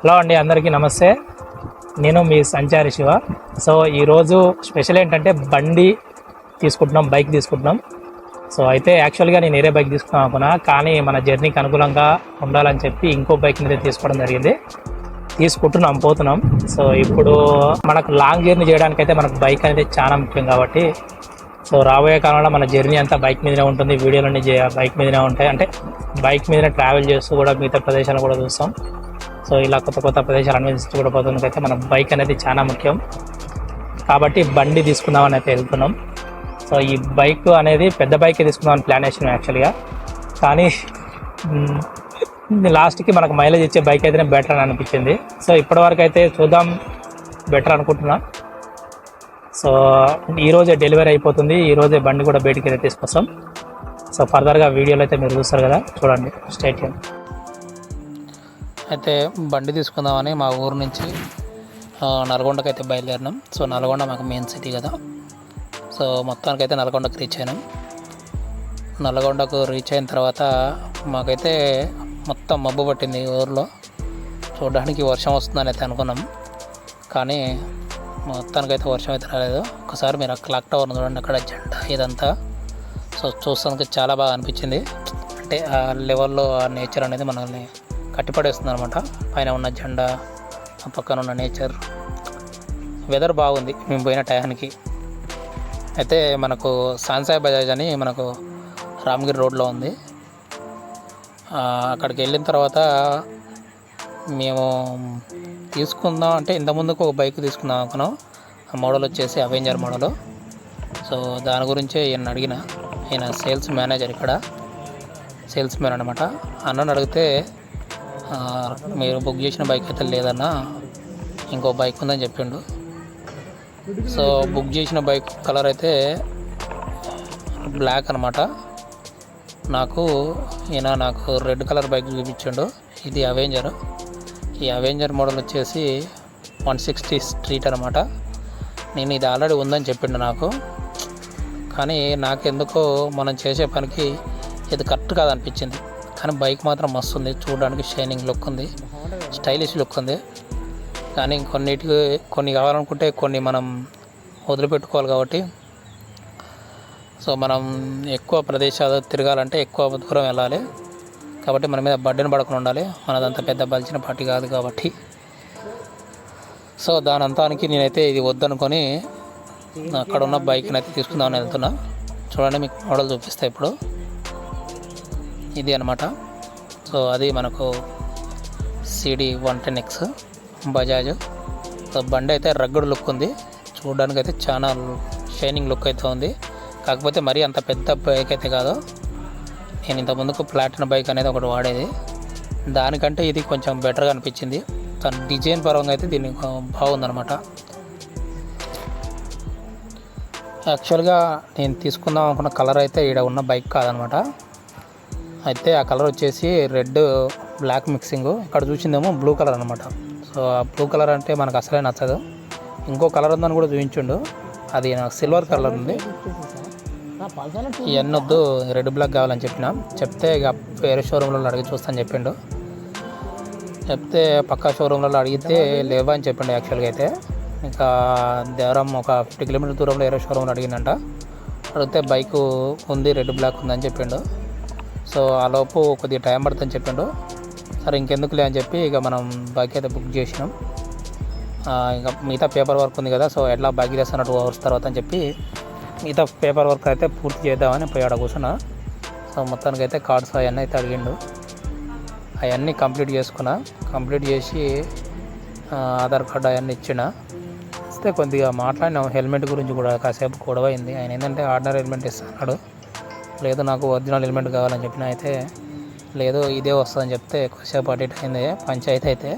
Hello అండి, అందరికీ నమస్తే. నేను మీ సంచారి శివ. సో ఈరోజు స్పెషల్ ఏంటంటే బండి తీసుకుంటున్నాం, బైక్ తీసుకుంటున్నాం. సో అయితే యాక్చువల్గా నేను వేరే బైక్ తీసుకున్నాం అనుకున్నా, కానీ మన జర్నీకి అనుకూలంగా ఉండాలని చెప్పి ఇంకో బైక్ మీద తీసుకోవడం జరిగింది. తీసుకుంటున్నాం, పోతున్నాం. సో ఇప్పుడు మనకు లాంగ్ జర్నీ చేయడానికైతే మనకు బైక్ అనేది చాలా ముఖ్యం కాబట్టి సో రాబోయే కాలంలో మన జర్నీ అంతా బైక్ మీదనే ఉంటుంది, వీడియోలన్నీ బైక్ మీదనే ఉంటాయి. అంటే బైక్ మీదనే ట్రావెల్ చేస్తూ కూడా మిగతా ప్రదేశాలు కూడా చూస్తాం. సో ఇలా కొత్త కొత్త ప్రదేశాలు అన్వేషిస్తూ కూడా పోతున్నకైతే మన బైక్ అనేది చాలా ముఖ్యం కాబట్టి బండి తీసుకుందామని అయితే వెళ్తున్నాం. సో ఈ బైక్ అనేది పెద్ద బైక్ తీసుకుందామని ప్లాన్ వేసినాం యాక్చువల్గా, కానీ లాస్ట్కి మనకు మైలేజ్ ఇచ్చే బైక్ అయితేనే బెటర్ అని అనిపించింది. సో ఇప్పటివరకు అయితే చూద్దాం, బెటర్ అనుకుంటున్నా. సో ఈరోజే డెలివరీ అయిపోతుంది, ఈరోజే బండి కూడా బయటికి అయితే తీసుకొస్తాం. సో ఫర్దర్గా వీడియోలో అయితే మీరు చూస్తారు కదా, చూడండి, స్టేట్ చేయండి. అయితే బండి తీసుకుందామని మా ఊరు నుంచి నల్గొండకి అయితే బయలుదేరినాం. సో నల్గొండ మాకు మెయిన్ సిటీ కదా. సో మొత్తానికైతే నల్గొండకు రీచ్ అయినాం. నల్గొండకు రీచ్ అయిన తర్వాత మాకైతే మొత్తం మబ్బు పట్టింది ఊరిలో. చూడడానికి వర్షం వస్తుందని అయితే అనుకున్నాం, కానీ మొత్తానికైతే వర్షం అయితే రాలేదు. ఒకసారి మీరు ఆ క్లాక్ టవర్ చూడండి, అక్కడ జెండా ఇదంతా. సో చూస్తానికి చాలా బాగా అనిపించింది. అంటే ఆ లెవెల్లో ఆ నేచర్ అనేది మనల్ని కట్టిపడేస్తుంది అనమాట. పైన ఉన్న జెండా, ఆ పక్కన ఉన్న నేచర్, వెదర్ బాగుంది మేము పోయిన టయానికి. అయితే మనకు సాన్సాయి బజాజ్ అని మనకు రామగిరి రోడ్లో ఉంది. అక్కడికి వెళ్ళిన తర్వాత మేము తీసుకుందాం అంటే ఇంతకుముందుకు ఒక బైక్ తీసుకుందాం అనుకున్నాం. ఆ మోడల్ వచ్చేసి అవెంజర్ మోడలు. సో దాని గురించే ఈయన అడిగిన, ఈయన సేల్స్ మేనేజర్, ఇక్కడ సేల్స్ మ్యాన్ అనమాట. అన్నని అడిగితే మీరు బుక్ చేసిన బైక్ అయితే లేదన్నా, ఇంకో బైక్ ఉందని చెప్పిండు. సో బుక్ చేసిన బైక్ కలర్ అయితే బ్లాక్ అనమాట. నాకు రెడ్ కలర్ బైక్ చూపించిండు. ఇది అవెంజర్. ఈ అవెంజర్ మోడల్ వచ్చేసి 160 స్ట్రీట్ అనమాట. నేను ఇది ఆల్రెడీ ఉందని చెప్పిండు నాకు, కానీ నాకెందుకో మనం చేసే పనికి ఇది కరెక్ట్ కాదనిపించింది. కానీ బైక్ మాత్రం మస్తు ఉంది, చూడడానికి షైనింగ్ లుక్ ఉంది, స్టైలిష్ లుక్ ఉంది. కానీ కొన్ని కావాలనుకుంటే కొన్ని మనం వదిలిపెట్టుకోవాలి కాబట్టి, సో మనం ఎక్కువ ప్రదేశాలు తిరగాలంటే ఎక్కువ దూరం వెళ్ళాలి కాబట్టి మన మీద బర్డెన్ పడకుండా ఉండాలి. మనదంతా పెద్ద బలిచిన పార్టీ కాదు కాబట్టి. సో దానంతానికి నేనైతే ఇది వద్దనుకొని అక్కడ ఉన్న బైక్ని అయితే తీసుకుందామని వెళ్తున్నా. చూడండి, మీకు మోడల్ చూపిస్తా ఇప్పుడు. ఇది అనమాట. సో అది మనకు CD 110X బజాజ్. సో బండి అయితే రగ్గడ్ లుక్ ఉంది, చూడడానికి అయితే చాలా షైనింగ్ లుక్ అయితే ఉంది. కాకపోతే మరీ అంత పెద్ద బైక్ అయితే కాదు. నేను ఇంతకుముందుకు ప్లాటినా బైక్ అనేది ఒకటి వాడేది, దానికంటే ఇది కొంచెం బెటర్గా అనిపించింది. తన డిజైన్ పరంగా అయితే దీన్ని బాగుందనమాట. యాక్చువల్గా నేను తీసుకుందాం అనుకున్న కలర్ అయితే ఇక్కడ ఉన్న బైక్ కాదనమాట. అయితే ఆ కలర్ వచ్చేసి రెడ్ బ్లాక్ మిక్సింగ్. ఇక్కడ చూసిందేమో బ్లూ కలర్ అనమాట. సో ఆ బ్లూ కలర్ అంటే మనకు అసలే నచ్చదు. ఇంకో కలర్ ఉందని కూడా చూపించిండు, అది నాకు సిల్వర్ కలర్ ఉంది. ఇవన్నీ వద్దు, రెడ్ బ్లాక్ కావాలని చెప్తే ఇక వేరే షోరూంలలో అడిగి చూస్తాను చెప్పిండు. చెప్తే పక్కా షోరూంలలో అడిగితే లేవా అని చెప్పిండు. యాక్చువల్గా అయితే ఇంకా దేవరం ఒక 50 కిలోమీటర్ దూరంలో వేరే షోరూంలో అడిగిందంట. అడిగితే బైకు ఉంది, రెడ్ బ్లాక్ ఉందని చెప్పిండు. సో ఆ లోపు కొద్దిగా టైం పడుతుందని చెప్పిండు. సరే ఇంకెందుకులే అని చెప్పి ఇక మనం బైక్ అయితే బుక్ చేసినాం. ఇంకా మిగతా పేపర్ వర్క్ ఉంది కదా, సో ఎట్లా బైక్ చేస్తున్న 2 hours తర్వాత అని చెప్పి మిగతా పేపర్ వర్క్ అయితే పూర్తి చేద్దామని పోయాడ కూర్చున్నా. సో మొత్తానికి అయితే కార్డ్స్ అవన్నీ అయితే అడిగిండు, అవన్నీ కంప్లీట్ కంప్లీట్ చేసి ఆధార్ కార్డు అవన్నీ ఇస్తే కొద్దిగా మాట్లాడినాం. హెల్మెట్ గురించి కూడా కాసేపు గొడవ అయింది. ఆయన ఏంటంటే ఆర్డినరీ హెల్మెట్ ఇస్తున్నాడు, లేదు నాకు ఒరిజినల్ హెల్మెట్ కావాలని చెప్పిన. అయితే లేదు ఇదే వస్తుందని చెప్తే కొద్దిసేపు అటు ఇటు అయింది పంచాయతీ అయితే.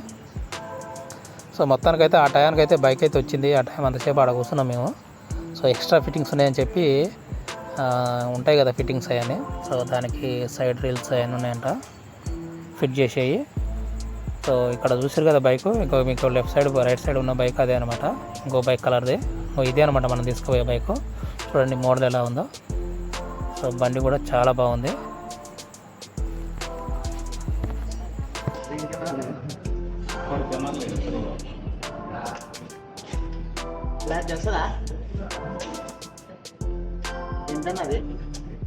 సో మొత్తానికైతే ఆ టయానికైతే బైక్ అయితే వచ్చింది. ఆ టైం అంతసేపు ఆడ కూర్చున్నాం మేము. సో ఎక్స్ట్రా ఫిట్టింగ్స్ ఉన్నాయని చెప్పి, ఉంటాయి కదా ఫిట్టింగ్స్ అవన్నీ. సో దానికి సైడ్ రీల్స్ అవన్నీ ఉన్నాయంట, ఫిట్ చేసేవి. సో ఇక్కడ చూసారు కదా బైక్, ఇంకో మీకు లెఫ్ట్ సైడ్ రైట్ సైడ్ ఉన్న బైక్ అదే అనమాట. ఇంకో బైక్ కలర్ది ఇదే అనమాట మనం తీసుకుపోయే బైక్. చూడండి మోడల్ ఎలా ఉందో. సో బండి కూడా చాలా బాగుంది. ఫ్లాట్ చేస్తుందా ఎంతన్నది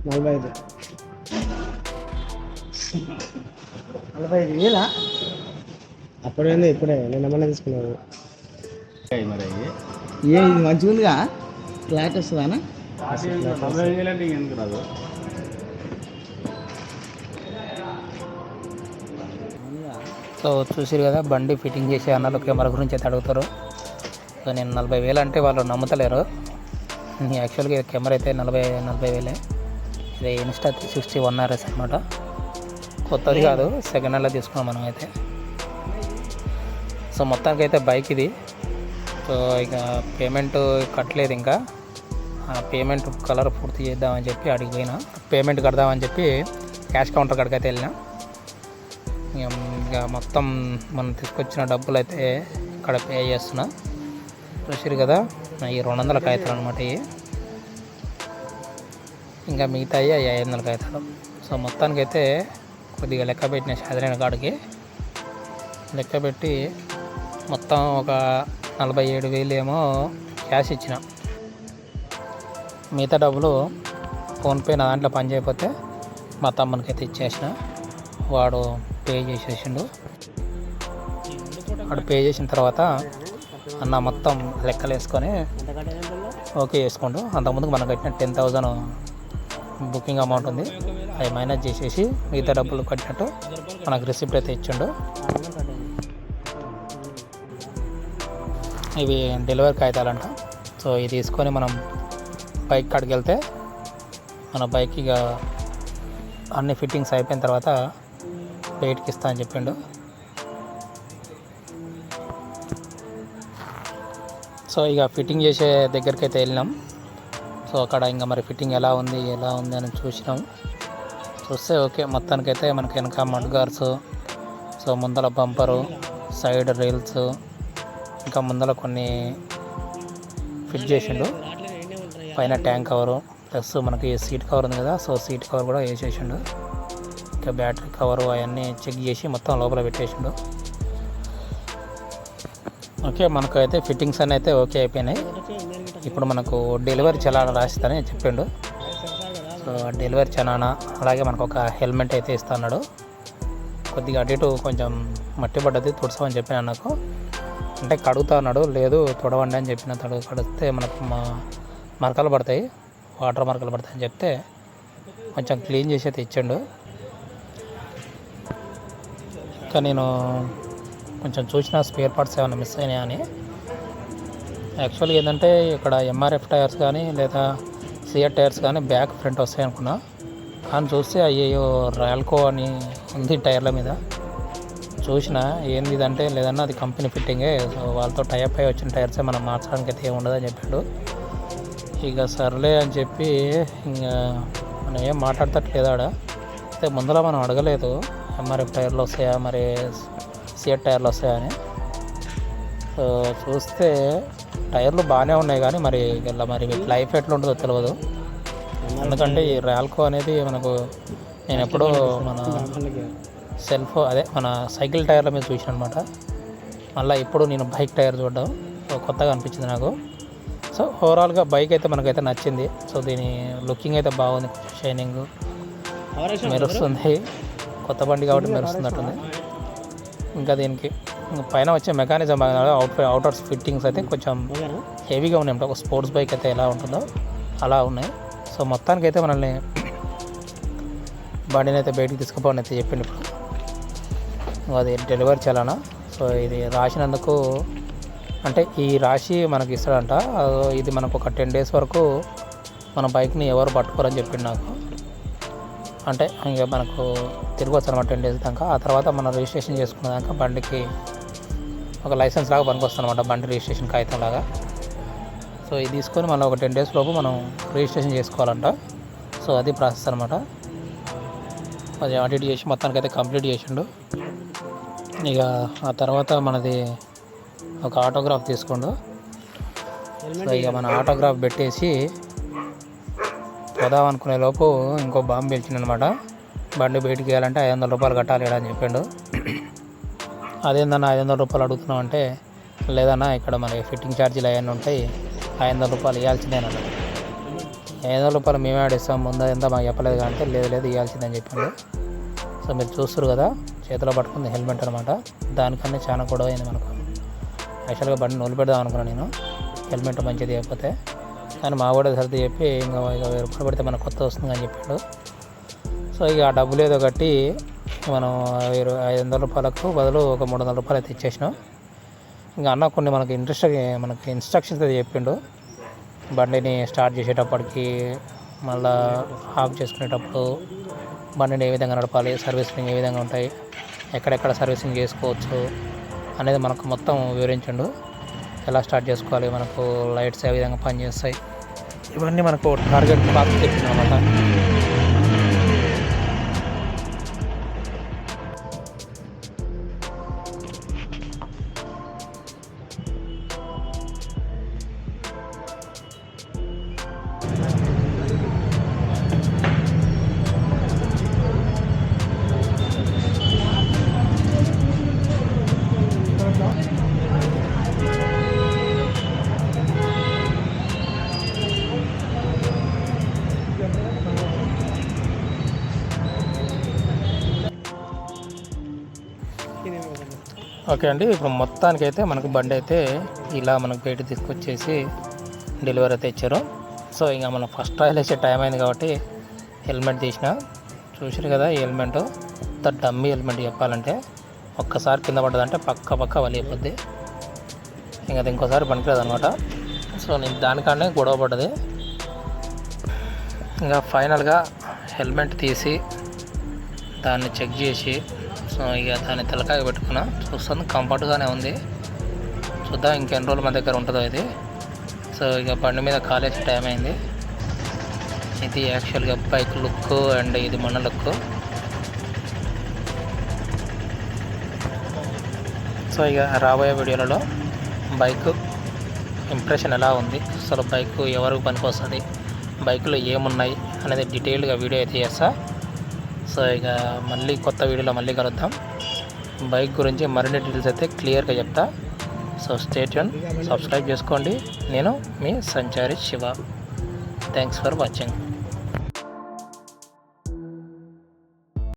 45 45,000 అప్పుడైనా ఇప్పుడే నేను ఏమన్నా తీసుకున్నాను మరి ఏ ఇది మంచిగా ఉందిగా ఫ్లాట్ వస్తుందా 45,000 అంటే ఎందుకు రాదు సో చూసారు కదా, బండి ఫిట్టింగ్ చేసే అన్నలు కెమెరా గురించి అయితే అడుగుతారు. సో నేను 40,000 అంటే వాళ్ళు నమ్ముతలేరు. యాక్చువల్గా కెమెరా అయితే 40,000. ఇది ఇన్స్టా 360 1RS అనమాట. కొత్తది కాదు, సెకండ్ హ్యాండ్లో తీసుకున్నాం మనం అయితే. సో మొత్తానికి అయితే బైక్ ఇది. సో ఇక పేమెంట్ కట్టలేదు ఇంకా. ఆ పేమెంట్ కలర్ పూర్తి చేద్దామని చెప్పి అడిగి పోయినా, పేమెంట్ కడదామని చెప్పి క్యాష్ కౌంటర్ కాడికి అయితే వెళ్ళినా. ఇక మొత్తం మనం తీసుకొచ్చిన డబ్బులు అయితే ఇక్కడ పే చేస్తున్నా. చూసారు కదా, ఈ 200 కాగితాలు అనమాట ఇవి. ఇంకా మిగతా 500 కాగితాలు. సో మొత్తానికైతే కొద్దిగా లెక్క పెట్టిన షాదరైన కాడికి లెక్క పెట్టి మొత్తం ఒక 47,000 ఏమో క్యాష్ ఇచ్చిన. మిగతా డబ్బులు ఫోన్పే నా దాంట్లో పని చేయకపోతే మా తమ్మునికైతే ఇచ్చేసిన. వాడు పే చేసేసిండు. వాడు పే చేసిన తర్వాత అన్న మొత్తం లెక్కలు వేసుకొని ఓకే చేసుకోండు. అంతకుముందుకు మనం కట్టిన 10,000 బుకింగ్ అమౌంట్ ఉంది, అది మైనస్ చేసేసి మిగతా డబ్బులు కట్టినట్టు మనకు రిసిప్ట్ అయితే ఇచ్చిండు. ఇవి డెలివరీ కాగితాలంట. సో ఇది తీసుకొని మనం బైక్ కాడికి వెళ్తే మన బైక్ ఇక అన్ని ఫిట్టింగ్స్ అయిపోయిన తర్వాత బయటికి ఇస్తా అని చెప్పిండు. సో ఇక ఫిట్టింగ్ చేసే దగ్గరికి అయితే వెళ్ళినాం. సో అక్కడ ఇంకా మరి ఫిట్టింగ్ ఎలా ఉంది అని చూసినాం. చూస్తే ఓకే, మొత్తానికైతే మనకి వెనక మడ్ గార్డ్స్, సో ముందర బంపరు, సైడ్ రైల్స్, ఇంకా ముందర కొన్ని ఫిట్ చేసిండు. పైన ట్యాంక్ కవరు ప్లస్ మనకి సీట్ కవర్ ఉంది కదా, సో సీట్ కవర్ కూడా వేసేసిండు. ఇంకా బ్యాటరీ కవరు అవన్నీ చెక్ చేసి మొత్తం లోపల పెట్టేసిండు. ఓకే, మనకు అయితే ఫిట్టింగ్స్ అన్నీ అయితే ఓకే అయిపోయినాయి. ఇప్పుడు మనకు డెలివరీ చలానా రాస్తానని చెప్పిండు. సో డెలివరీ చలానా అలాగే మనకు ఒక హెల్మెట్ అయితే ఇస్తున్నాడు. కొద్దిగా అటు ఇటు కొంచెం మట్టి పడ్డది, తుడసమని చెప్పిన నాకు. అంటే కడుగుతా అన్నాడు. లేదు తుడవండి అని చెప్పిన. కడిగితే మనకు మరకలు పడతాయి, వాటర్ మరకలు పడతాయి అని చెప్తే కొంచెం క్లీన్ చేసి అయితే ఇచ్చిండు. ఇంకా నేను కొంచెం చూసిన స్పేర్ పార్ట్స్ ఏమైనా మిస్ అయినాయా అని. యాక్చువల్గా ఏంటంటే ఇక్కడ ఎంఆర్ఎఫ్ టైర్స్ కానీ లేదా సిఆర్ టైర్స్ కానీ బ్యాక్ ఫ్రంట్ వస్తాయి అనుకున్నా. కానీ చూస్తే అయ్యో రాయల్కో అని ఉంది టైర్ల మీద. చూసిన ఏంది ఇదంటే లేదన్నా అది కంపెనీ ఫిట్టింగే, సో వాళ్ళతో టైప్ అయ్యి వచ్చిన టైర్సే మనం మార్చడానికి అయితే ఏముండదని చెప్పాడు. ఇక సర్లే అని చెప్పి ఇంకా మనం ఏం మాట్లాడతట్లేదు ఆడ. అయితే ముందర మనం అడగలేదు ఎంఆర్ఎఫ్ టైర్లు వస్తాయా మరి సిఆర్ టైర్లు వస్తాయని. సో చూస్తే టైర్లు బాగానే ఉన్నాయి కానీ మరి ఇలా మరి లైఫ్ ఎట్లా ఉంటుందో తెలియదు. ఎందుకంటే ఈ రాల్కో అనేది మనకు నేను ఎప్పుడూ మన మన సైకిల్ టైర్ల మీద చూసాను అనమాట. మళ్ళీ ఇప్పుడు నేను బైక్ టైర్ చూడడం సో కొత్తగా అనిపించింది నాకు. సో ఓవరాల్గా బైక్ అయితే మనకైతే నచ్చింది. సో దీని లుకింగ్ అయితే బాగుంది, కొంచెం షైనింగ్ మెరుస్తుంది. కొత్త బండి కాబట్టి మెరుస్తున్నట్టుంది. ఇంకా దీనికి పైన వచ్చే మెకానిజం అవుటర్స్ ఫిట్టింగ్స్ అయితే కొంచెం హెవీగా ఉన్నాయి. ఒక స్పోర్ట్స్ బైక్ అయితే ఎలా ఉంటుందో అలా ఉన్నాయి. సో మొత్తానికి అయితే మనల్ని బండిని అయితే బయటికి తీసుకుపోవని అయితే చెప్పింది. ఇప్పుడు అది డెలివరీ చలానా. సో ఇది రాసినందుకు అంటే ఈ రాశి మనకి ఇస్తాడంట. ఇది మనకు ఒక 10 days వరకు మన బైక్ని ఎవరు పట్టుకోరని చెప్పిండు నాకు. అంటే ఇంకా మనకు తిరగవచ్చు అనమాట 10 days దాకా. ఆ తర్వాత మనం రిజిస్ట్రేషన్ చేసుకున్న దాకా బండికి ఒక లైసెన్స్ లాగా పనికొస్తుంది అనమాట, బండి రిజిస్ట్రేషన్ కాగితం లాగా. సో ఇది తీసుకొని మళ్ళీ ఒక 10 days లోపు మనం రిజిస్ట్రేషన్ చేసుకోవాలంట. సో అది ప్రాసెస్ అనమాట. అది ఆడిట్ చేసి మొత్తానికైతే కంప్లీట్ చేసిండు. ఇక ఆ తర్వాత మనది ఒక ఆటోగ్రాఫ్ తీసుకోండు. సో ఇక మన ఆటోగ్రాఫ్ పెట్టేసి పోదాం అనుకునే లోపు ఇంకో బాంబు పిలిచింది అనమాట. బండి బయటికి వేయాలంటే 500 రూపాయలు కట్టాలి అని చెప్పిండు. అదేందన్నా 500 రూపాయలు అడుగుతున్నావు అంటే, లేదన్నా ఇక్కడ మనకి ఫిట్టింగ్ ఛార్జీలు అవన్నీ ఉంటాయి, 500 రూపాయలు ఇవ్వాల్సిందేనన్నా. 500 రూపాయలు మేమే ఆడిస్తాం, ముందు ఎంత మాకు చెప్పలేదు అంటే, లేదు ఇవ్వాల్సిందని చెప్పిండు. సో మీరు చూస్తారు కదా, చేతిలో పట్టుకుంది హెల్మెట్ అనమాట. దానికన్నా చాలా గొడవ అయింది మనకు. యాక్చువల్గా బండి నిలబెడదాం అనుకున్నాను నేను, హెల్మెట్ మంచిది అయిపోతే. కానీ మా కూడా సర్ది చెప్పి ఇంకా 1000 రూపాయలు పెడితే మనకు కొత్త వస్తుంది అని చెప్పిండు. సో ఇక ఆ డబ్బులు ఏదో కట్టి మనం 500 రూపాయలకు బదులు ఒక 300 రూపాయలు అయితే ఇచ్చేసినాం. ఇంకా అన్న కొన్ని మనకి ఇన్స్ట్రక్షన్స్ అయితే చెప్పిండు. బండిని స్టార్ట్ చేసేటప్పటికి, మళ్ళీ ఆఫ్ చేసుకునేటప్పుడు బండిని ఏ విధంగా నడపాలి, సర్వీసింగ్ ఏ విధంగా ఉంటాయి, ఎక్కడెక్కడ సర్వీసింగ్ చేసుకోవచ్చు అనేది మనకు మొత్తం వివరించిండు. ఎలా స్టార్ట్ చేసుకోవాలి, మనకు లైట్స్ ఏ విధంగా పనిచేస్తాయి, ఇవన్నీ మనకు టార్గెట్ బాక్స్ చెప్పింది అనమాట. ఓకే అండి, ఇప్పుడు మొత్తానికైతే మనకు బండి అయితే ఇలా మనకు బయట తీసుకొచ్చేసి డెలివరీ అయితే ఇచ్చారు. సో ఇంకా మనం ఫస్ట్ ఆయిల్ వేసే టైం అయింది కాబట్టి హెల్మెట్ తీసిన. చూసారు కదా, ఈ హెల్మెట్ డమ్మీ హెల్మెట్ చెప్పాలంటే, ఒక్కసారి కింద పడ్డదంటే పక్క వలిగిపోద్ది. ఇంకా అది ఇంకోసారి పనికిరాదు అనమాట. సో నేను దానికాడనే గొడవ పడ్డది. ఇంకా ఫైనల్గా హెల్మెట్ తీసి దాన్ని చెక్ చేసి, సో ఇక దాన్ని తలకాయ పెట్టుకున్నా. చూస్తుంది కంఫర్ట్గానే ఉంది. చూద్దాం ఇంకెన్ని రోజులు మన దగ్గర ఉంటుందో ఇది. సో ఇక బండి మీద కాలేజీ టైం అయింది. ఇది యాక్చువల్గా బైక్ లుక్ అండ్ ఇది మన లుక్. సో ఇక రాబోయే వీడియోలలో బైక్ ఇంప్రెషన్ ఎలా ఉంది, అసలు బైక్ ఎవరికి పనికొస్తుంది, బైక్లో ఏమున్నాయి అనేది డీటెయిల్గా వీడియో అయితే చేస్తా. సో ఇక మళ్ళీ కొత్త వీడియోలో మళ్ళీ కలుద్దాం. బైక్ గురించి మరిన్ని డీటెయిల్స్ అయితే క్లియర్గా చెప్తా. సో స్టే ట్యూన్, సబ్స్క్రైబ్ చేసుకోండి. నేను మీ Sanchari Shiva. Thanks for watching.